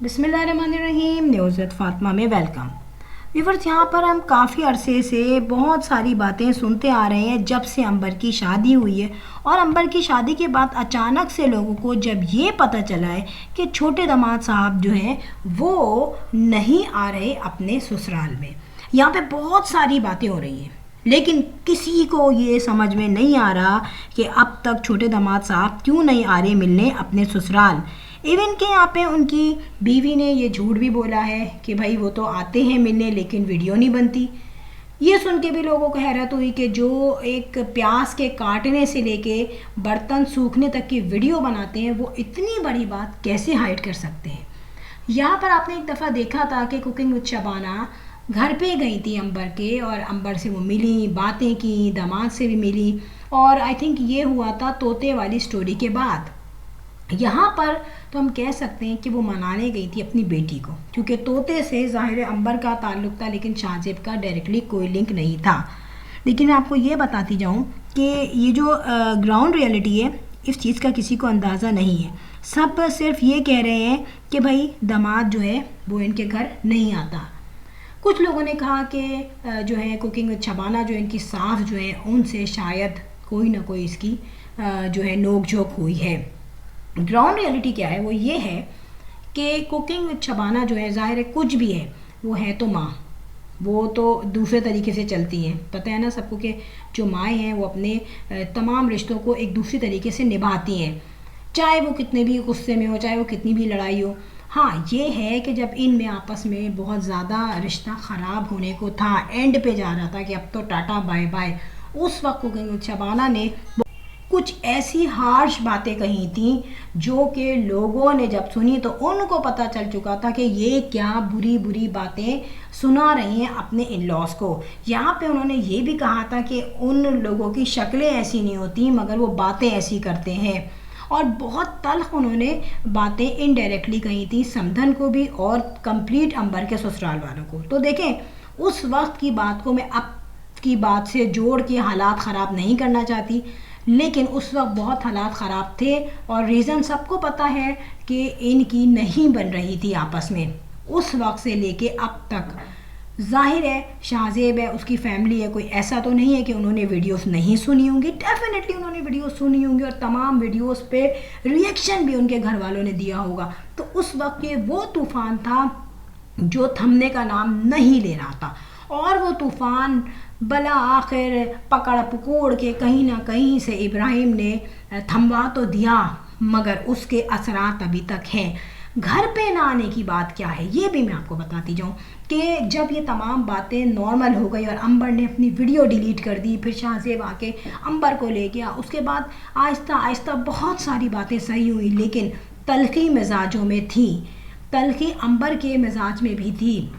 बिस्मिल्लाहिर्रहमानिर्रहीम। News with Fatima में welcome. Viewers, यहाँ पर हम काफ़ी अरसे से बहुत सारी बातें सुनते आ रहे हैं जब से अंबर की शादी हुई है। और अंबर की शादी के बाद अचानक से लोगों को जब ये पता चला है कि छोटे दामाद साहब जो हैं वो नहीं आ रहे अपने ससुराल में, यहाँ पे बहुत सारी बातें हो रही हैं, लेकिन किसी को ये समझ में नहीं आ रहा कि अब तक छोटे दामाद साहब क्यों नहीं आ रहे मिलने अपने ससुराल। इवन के यहाँ पे उनकी बीवी ने ये झूठ भी बोला है कि भाई वो तो आते हैं मिलने लेकिन वीडियो नहीं बनती। ये सुन के भी लोगों को हैरत हुई कि जो एक प्याज के काटने से लेके बर्तन सूखने तक की वीडियो बनाते हैं वो इतनी बड़ी बात कैसे हाइड कर सकते हैं। यहाँ पर आपने एक दफ़ा देखा था कि कुकिंग विद शबाना घर पे गई थी अंबर के, और अंबर से वो मिली, बातें की, दामाद से भी मिली, और आई थिंक ये हुआ था तोते वाली स्टोरी के बाद। यहाँ पर तो हम कह सकते हैं कि वो मनाने गई थी अपनी बेटी को, क्योंकि तोते से ज़ाहिर अंबर का ताल्लुक़ था लेकिन शाहजेब का डायरेक्टली कोई लिंक नहीं था। लेकिन मैं आपको ये बताती जाऊँ कि ये जो ग्राउंड रियलिटी है इस चीज़ का किसी को अंदाज़ा नहीं है। सब सिर्फ ये कह रहे हैं कि भाई दामाद जो है वो इनके घर नहीं आता। कुछ लोगों ने कहा कि जो है कुकिंग विद शबाना जो इनकी सास जो है उनसे शायद कोई ना कोई इसकी जो है नोक झोंक हुई है। ग्राउंड रियलिटी क्या है, वो ये है कि कुकिंग विद शबाना जो है ज़ाहिर है कुछ भी है वो है तो माँ, वो तो दूसरे तरीके से चलती हैं। पता है ना सबको कि जो माएँ हैं वो अपने तमाम रिश्तों को एक दूसरी तरीके से निभाती हैं, चाहे वो कितने भी गुस्से में हो, चाहे वो कितनी भी लड़ाई हो। हाँ, ये है कि जब इनमें आपस में बहुत ज़्यादा रिश्ता ख़राब होने को था, एंड पे जा रहा था कि अब तो टाटा बाय बाय, उस वक्त कुकिंग विद शबाना ने कुछ ऐसी हार्श बातें कही थी जो कि लोगों ने जब सुनी तो उनको पता चल चुका था कि ये क्या बुरी बुरी बातें सुना रही हैं अपने इन लॉज को। यहाँ पे उन्होंने ये भी कहा था कि उन लोगों की शक्लें ऐसी नहीं होती मगर वो बातें ऐसी करते हैं, और बहुत तल्ख उन्होंने बातें इनडायरेक्टली कही थी समधन को भी और कंप्लीट अंबर के ससुराल वालों को। तो देखें, उस वक्त की बात को मैं अब की बात से जोड़ के हालात ख़राब नहीं करना चाहती, लेकिन उस वक्त बहुत हालात ख़राब थे और रीज़न सबको पता है कि इनकी नहीं बन रही थी आपस में उस वक्त से लेके अब तक। ज़ाहिर है शाहजेब है, उसकी फैमिली है, कोई ऐसा तो नहीं है कि उन्होंने वीडियोस नहीं सुनी होंगी, डेफिनेटली उन्होंने वीडियोस सुनी होंगी और तमाम वीडियोस पे रिएक्शन भी उनके घर वालों ने दिया होगा। तो उस वक्त के वो तूफ़ान था जो थमने का नाम नहीं ले रहा था, और वो तूफ़ान भला आखिर पकड़ पकड़ के कहीं ना कहीं से इब्राहिम ने थमवा तो दिया मगर उसके असरात अभी तक हैं। घर पे ना आने की बात क्या है ये भी मैं आपको बताती जाऊँ कि जब ये तमाम बातें नॉर्मल हो गई और अंबर ने अपनी वीडियो डिलीट कर दी, फिर शाहजेब आके अंबर को ले गया, उसके बाद आहिस्ता आहिस्ता बहुत सारी बातें सही हुई, लेकिन तल्खी मिजाजों में थी, तल्खी अंबर के मिजाज में भी थी,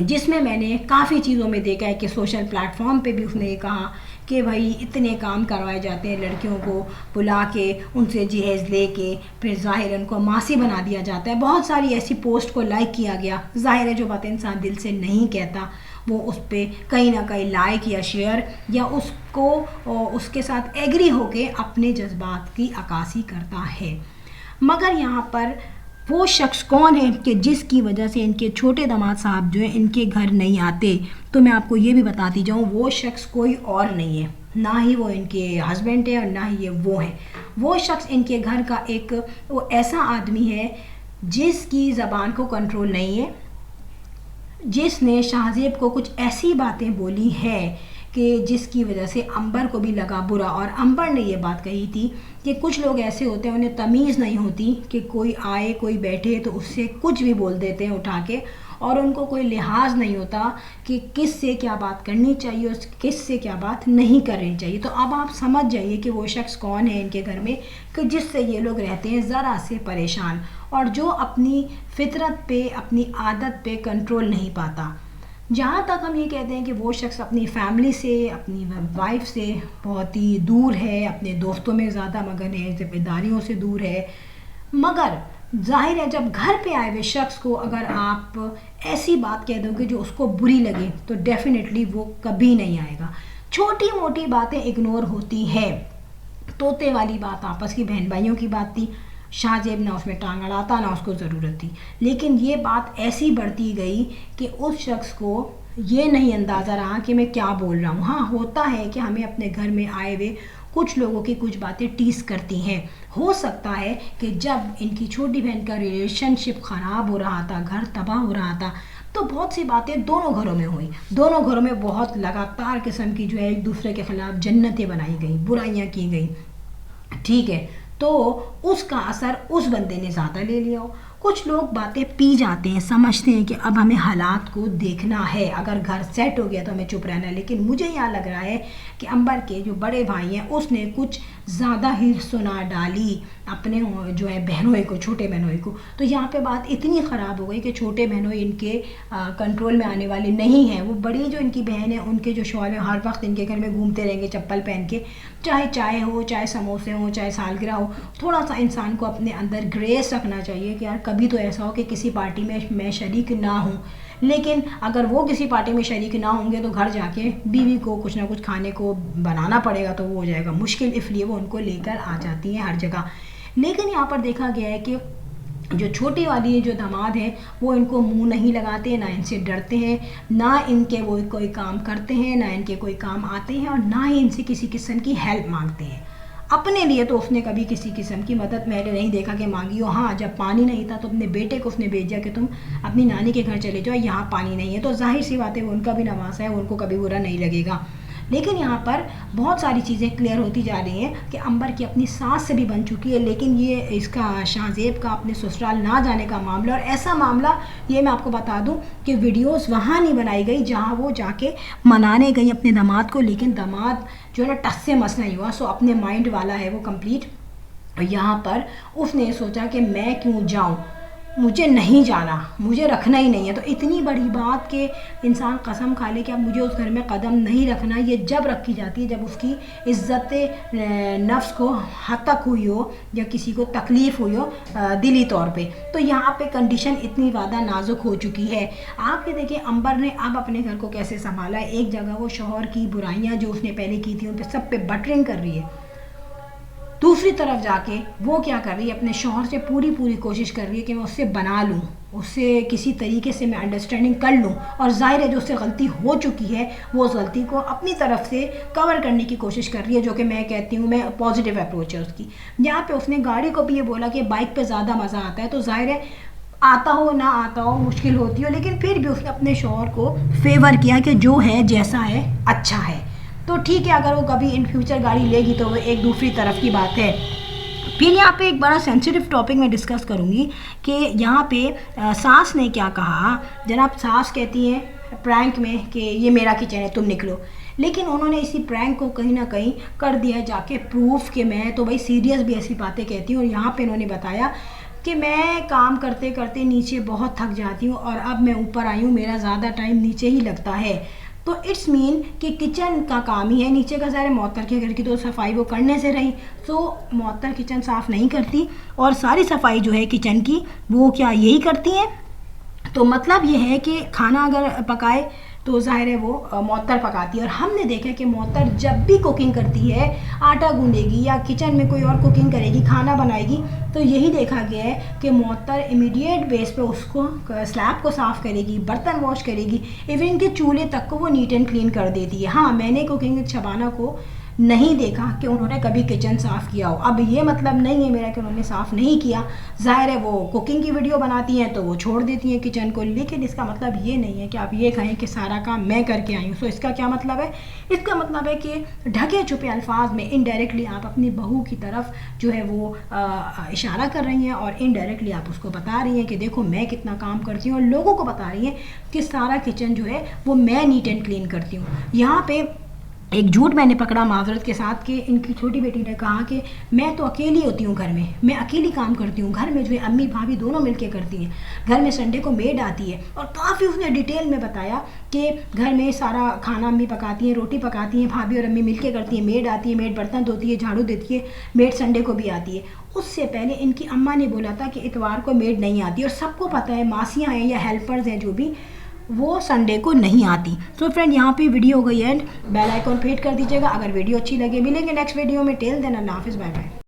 जिसमें मैंने काफ़ी चीज़ों में देखा है कि सोशल प्लेटफॉर्म पे भी उसने कहा कि भाई इतने काम करवाए जाते हैं, लड़कियों को बुला के उनसे जहेज़ लेके फिर ज़ाहिर उनको मासी बना दिया जाता है। बहुत सारी ऐसी पोस्ट को लाइक किया गया। ज़ाहिर है जो बातें इंसान दिल से नहीं कहता वो उस पर कहीं ना कहीं लाइक या शेयर या उसको उसके साथ एग्री होके अपने जज्बात की अक्कासी करता है। मगर यहाँ पर वो शख्स कौन है कि जिसकी वजह से इनके छोटे दामाद साहब जो है इनके घर नहीं आते, तो मैं आपको ये भी बताती जाऊँ वो शख्स कोई और नहीं है, ना ही वो इनके हस्बैंड है और ना ही ये वो है। वो शख्स इनके घर का एक वो ऐसा आदमी है जिसकी ज़बान को कंट्रोल नहीं है, जिसने शाहजेब को कुछ ऐसी बातें बोली है कि जिसकी वजह से अंबर को भी लगा बुरा। और अंबर ने ये बात कही थी कि कुछ लोग ऐसे होते हैं उन्हें तमीज़ नहीं होती कि कोई आए कोई बैठे तो उससे कुछ भी बोल देते हैं उठा के, और उनको कोई लिहाज नहीं होता कि किस से क्या बात करनी चाहिए और किस से क्या बात नहीं करनी चाहिए। तो अब आप समझ जाइए कि वो शख्स कौन है इनके घर में कि जिससे ये लोग रहते हैं ज़रा से परेशान, और जो अपनी फितरत पे अपनी आदत पे कंट्रोल नहीं पाता। जहाँ तक हम ये कहते हैं कि वो शख्स अपनी फैमिली से अपनी वाइफ से बहुत ही दूर है, अपने दोस्तों में ज़्यादा मगन है, ज़िम्मेदारियों से दूर है, मगर जाहिर है जब घर पे आए हुए शख्स को अगर आप ऐसी बात कह दोगे जो उसको बुरी लगे तो डेफिनेटली वो कभी नहीं आएगा। छोटी मोटी बातें इग्नोर होती है। तोते वाली बात आपस की बहन भाइयों की बात थी, शाहजेब ना उसमें टांग अड़ाता ना उसको ज़रूरत थी। लेकिन ये बात ऐसी बढ़ती गई कि उस शख्स को ये नहीं अंदाज़ा रहा कि मैं क्या बोल रहा हूँ। हाँ, होता है कि हमें अपने घर में आए हुए कुछ लोगों की कुछ बातें टीस करती हैं। हो सकता है कि जब इनकी छोटी बहन का रिलेशनशिप ख़राब हो रहा था, घर तबाह हो रहा था, तो बहुत सी बातें दोनों घरों में हुई। दोनों घरों में बहुत लगातार किस्म की जो है एक दूसरे के ख़िलाफ़ जन्नतें बनाई गई, बुराइयां की गई, ठीक है। तो उसका असर उस बंदे ने ज़्यादा ले लिया हो। कुछ लोग बातें पी जाते हैं, समझते हैं कि अब हमें हालात को देखना है, अगर घर सेट हो गया तो हमें चुप रहना है। लेकिन मुझे यहाँ लग रहा है कि अंबर के जो बड़े भाई हैं उसने कुछ ज़्यादा ही सुना डाली अपने जो है बहनोई को, छोटे बहनोई को। तो यहाँ पे बात इतनी ख़राब हो गई कि छोटे बहनोई इनके कंट्रोल में आने वाले नहीं हैं। वो बड़ी जो इनकी बहन है उनके जो शौहर हर वक्त इनके घर में घूमते रहेंगे चप्पल पहन के, चाहे चाय हो, चाहे समोसे हो, चाहे सालगिरह हो। थोड़ा सा इंसान को अपने अंदर ग्रेस रखना चाहिए कि यार कभी तो ऐसा हो कि किसी पार्टी में मैं शरीक ना हूँ। लेकिन अगर वो किसी पार्टी में शरीक ना होंगे तो घर जाके बीवी को कुछ ना कुछ खाने को बनाना पड़ेगा, तो वो हो जाएगा मुश्किल, इसलिए वो उनको लेकर आ जाती हैं हर जगह। लेकिन यहाँ पर देखा गया है कि जो छोटी वाली जो दामाद है वो इनको मुंह नहीं लगाते, ना इनसे डरते हैं, ना इनके वो कोई काम करते हैं, ना इनके कोई काम आते हैं, और ना ही इनसे किसी किस्म की हेल्प मांगते हैं। अपने लिए तो उसने कभी किसी किस्म की मदद मैंने नहीं देखा कि मांगी हो। हाँ, जब पानी नहीं था तो अपने बेटे को उसने भेजा कि तुम अपनी नानी के घर चले जाओ, यहाँ पानी नहीं है, तो जाहिर सी बात है वो उनका भी नवासा है, उनको कभी बुरा नहीं लगेगा। लेकिन यहाँ पर बहुत सारी चीज़ें क्लियर होती जा रही हैं कि अंबर की अपनी सास से भी बन चुकी है, लेकिन ये इसका शाहजेब का अपने ससुराल ना जाने का मामला, और ऐसा मामला ये मैं आपको बता दूं कि वीडियोस वहाँ नहीं बनाई गई जहाँ वो जाके मनाने गई अपने दामाद को, लेकिन दामाद जो है ना टस से मस नहीं हुआ। सो अपने माइंड वाला है वो कंप्लीट। और यहाँ पर उसने सोचा कि मैं क्यों जाऊँ, मुझे नहीं जाना, मुझे रखना ही नहीं है। तो इतनी बड़ी बात कि इंसान कसम खा ले कि अब मुझे उस घर में कदम नहीं रखना, ये जब रखी जाती है जब उसकी इज़्ज़त नफ्स को हतक हुई हो या किसी को तकलीफ़ हुई हो दिली तौर पे। तो यहाँ पे कंडीशन इतनी ज़्यादा नाजुक हो चुकी है। आप ये देखिए अंबर ने अब अपने घर को कैसे संभाला है। एक जगह वो शौहर की बुराइयाँ जो उसने पहले की थी उन पर सब पे बटरिंग कर रही है, दूसरी तरफ जाके वो क्या कर रही है, अपने शौहर से पूरी कोशिश कर रही है कि मैं उससे बना लूँ, उससे किसी तरीके से मैं अंडरस्टैंडिंग कर लूँ। और जाहिर है जो उससे गलती हो चुकी है वो उस गलती को अपनी तरफ से कवर करने की कोशिश कर रही है, जो कि मैं कहती हूँ मैं पॉजिटिव अप्रोच है उसकी। यहाँ पे उसने गाड़ी को भी ये बोला कि बाइक पे ज़्यादा मज़ा आता है, तो जाहिर है आता हो ना आता हो, मुश्किल होती हो, लेकिन फिर भी उसने अपने शौहर को फेवर किया कि जो है जैसा है अच्छा है। तो ठीक है, अगर वो कभी इन फ्यूचर गाड़ी लेगी तो वो एक दूसरी तरफ की बात है। फिर यहाँ पे एक बड़ा सेंसिटिव टॉपिक मैं डिस्कस करूँगी कि यहाँ पे सास ने क्या कहा। जनाब सास कहती है प्रैंक में कि ये मेरा किचन है, तुम निकलो। लेकिन उन्होंने इसी प्रैंक को कहीं ना कहीं कर दिया जाके प्रूफ कि मैं तो भाई सीरियस भी ऐसी बातें कहती हूँ। और यहाँ पे इन्होंने बताया कि मैं काम करते करते नीचे बहुत थक जाती हूँ और अब मैं ऊपर आई हूँ, मेरा ज़्यादा टाइम नीचे ही लगता है। तो इट्स मीन कि किचन का काम ही है, नीचे का सारे मौतर के घर की तो सफाई वो करने से रही, तो मौतर किचन साफ़ नहीं करती और सारी सफाई जो है किचन की वो क्या यही करती हैं। तो मतलब ये है कि खाना अगर पकाए तो ज़ाहिर है वो मौतर पकाती है। और हमने देखा है कि मौतर जब भी कुकिंग करती है, आटा गूंदेगी या किचन में कोई और कुकिंग करेगी, खाना बनाएगी, तो यही देखा गया है कि मौतर इमीडिएट बेस पे उसको स्लैब को साफ़ करेगी, बर्तन वॉश करेगी, इवन के चूल्हे तक को वो नीट एंड क्लीन कर देती है। हाँ, मैंने कुकिंग शबाना को नहीं देखा कि उन्होंने कभी किचन साफ़ किया हो। अब ये मतलब नहीं है मेरा कि उन्होंने साफ़ नहीं किया, ज़ाहिर है वो कुकिंग की वीडियो बनाती हैं तो वो छोड़ देती हैं किचन को, लेकिन इसका मतलब ये नहीं है कि आप ये कहें कि सारा काम मैं करके आई हूँ। सो इसका क्या मतलब है? इसका मतलब है कि ढके छुपे अल्फाज में इनडायरेक्टली आप अपनी बहू की तरफ जो है वो इशारा कर रही हैं और इनडायरेक्टली आप उसको बता रही हैं कि देखो मैं कितना काम करती हूँ, और लोगों को बता रही हैं कि सारा किचन जो है वो मैं नीट एंड क्लीन करती हूँ। यहाँ पे एक झूठ मैंने पकड़ा माजरत के साथ कि इनकी छोटी बेटी ने कहा कि मैं तो अकेली होती हूँ घर में, मैं अकेली काम करती हूँ घर में, जो है अम्मी भाभी दोनों मिलके करती हैं, घर में संडे को मेड आती है। और काफ़ी उसने डिटेल में बताया कि घर में सारा खाना अम्मी पकाती हैं, रोटी पकाती हैं, भाभी और अम्मी मिलके करती हैं, मेड आती है, मेड बर्तन धोती है, झाड़ू देती है, मेड संडे को भी आती है। उससे पहले इनकी अम्मा ने बोला था कि इतवार को मेड नहीं आती, और सबको पता है मासियाँ हैं या हेल्पर्स हैं जो भी, वो संडे को नहीं आती। तो फ्रेंड यहाँ पे वीडियो हो गई एंड बेल आइकॉन पे हिट कर दीजिएगा अगर वीडियो अच्छी लगे। मिलेंगे नेक्स्ट वीडियो में, टेल देन अल्लाह हाफिज़, बाय बाय।